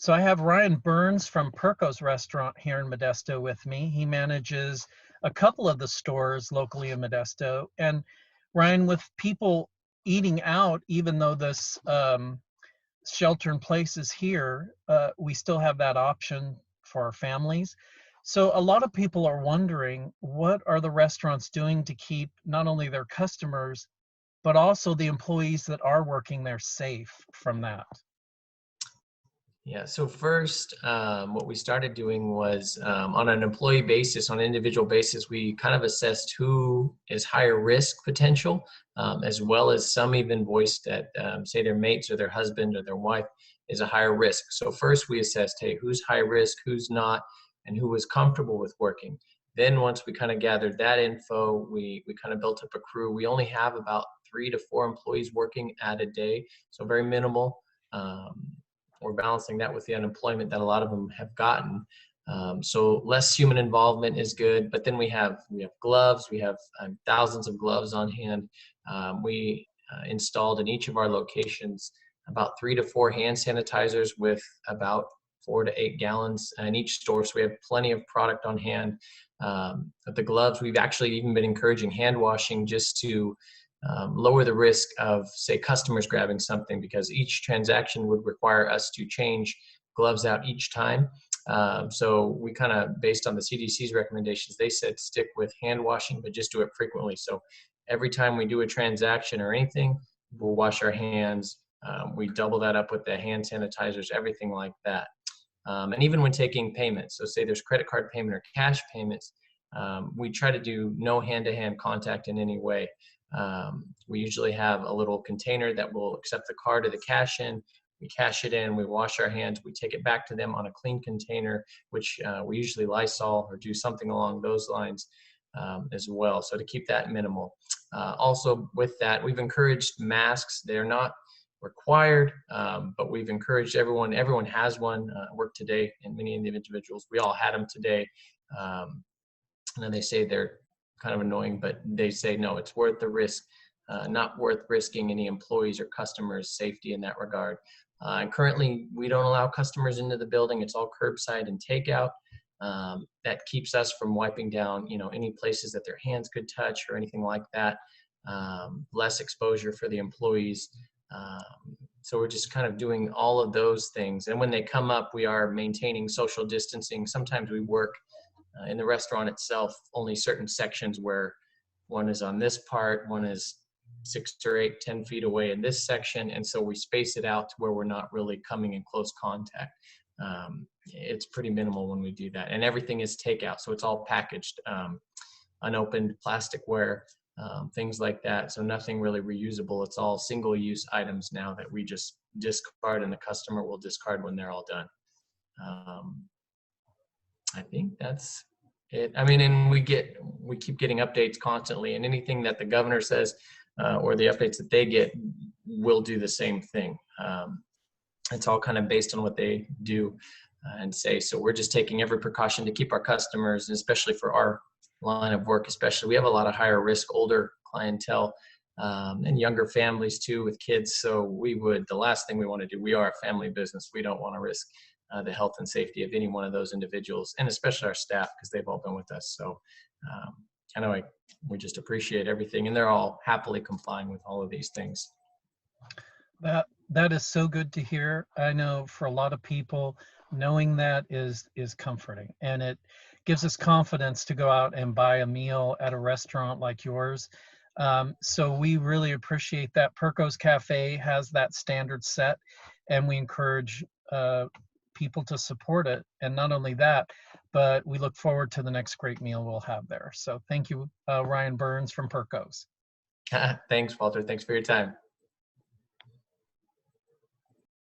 So I have Ryan Burns from Perco's Restaurant here in Modesto with me. He manages a couple of the stores locally in Modesto. And Ryan, with people eating out, even though this shelter in place is here, we still have that option for our families. So a lot of people are wondering, what are the restaurants doing to keep not only their customers, but also the employees that are working there safe from that? Yeah, so first, what we started doing was on an employee basis, on an individual basis, we kind of assessed who is higher risk potential, as well as some even voiced that, say, their mates or their husband or their wife is a higher risk. So first we assessed, hey, who's high risk, who's not, and who was comfortable with working. Then once we kind of gathered that info, we kind of built up a crew. We only have about 3 to 4 employees working at a day, so very minimal. We're balancing that with the unemployment that a lot of them have gotten. So less human involvement is good, but then we have gloves. We have thousands of gloves on hand. We installed in each of our locations about 3 to 4 hand sanitizers with about 4 to 8 gallons in each store. So we have plenty of product on hand. The gloves, we've actually even been encouraging hand washing just to lower the risk of, say, customers grabbing something, because each transaction would require us to change gloves out each time. So we kind of, based on the CDC's recommendations, they said stick with hand washing, but just do it frequently. So every time we do a transaction or anything, we'll wash our hands. We double that up with the hand sanitizers, everything like that. And even when taking payments, so say there's credit card payment or cash payments, we try to do no hand-to-hand contact in any way. We usually have a little container that will accept the card or the cash in. We cash it in, we wash our hands, we take it back to them on a clean container, which we usually Lysol or do something along those lines as well. So to keep that minimal. Also with that, we've encouraged masks. They're not required, but we've encouraged everyone has one. Work today, and many of the individuals, we all had them today. And they say they're kind of annoying, but they say, no, it's worth the risk, not worth risking any employees or customers' safety in that regard. And currently, we don't allow customers into the building. It's all curbside and takeout. That keeps us from wiping down, any places that their hands could touch or anything like that. Less exposure for the employees. So we're just kind of doing all of those things. And when they come up, we are maintaining social distancing. Sometimes we work in the restaurant itself, only certain sections where one is on this part, one is 6 or 8, 10 feet away in this section. And so we space it out to where we're not really coming in close contact. It's pretty minimal when we do that. And everything is takeout. So it's all packaged, unopened plasticware, things like that. So nothing really reusable. It's all single-use items now that we just discard, and the customer will discard when they're all done. I think that's it. I mean, and we keep getting updates constantly, and anything that the governor says or the updates that they get, will do the same thing. It's all kind of based on what they do and say. So we're just taking every precaution to keep our customers, and especially for our line of work, especially, we have a lot of higher risk, older clientele, and younger families too with kids. So the last thing we want to do, we are a family business. We don't want to risk the health and safety of any one of those individuals, and especially our staff, because they've all been with us. So I know we just appreciate everything, and they're all happily complying with all of these things. That is so good to hear. I know for a lot of people, knowing that is comforting, and it gives us confidence to go out and buy a meal at a restaurant like yours. So we really appreciate that. Perco's Cafe has that standard set, and we encourage people to support it. And not only that, but we look forward to the next great meal we'll have there. So thank you, Ryan Burns from Perco's. Thanks, Walter. Thanks for your time.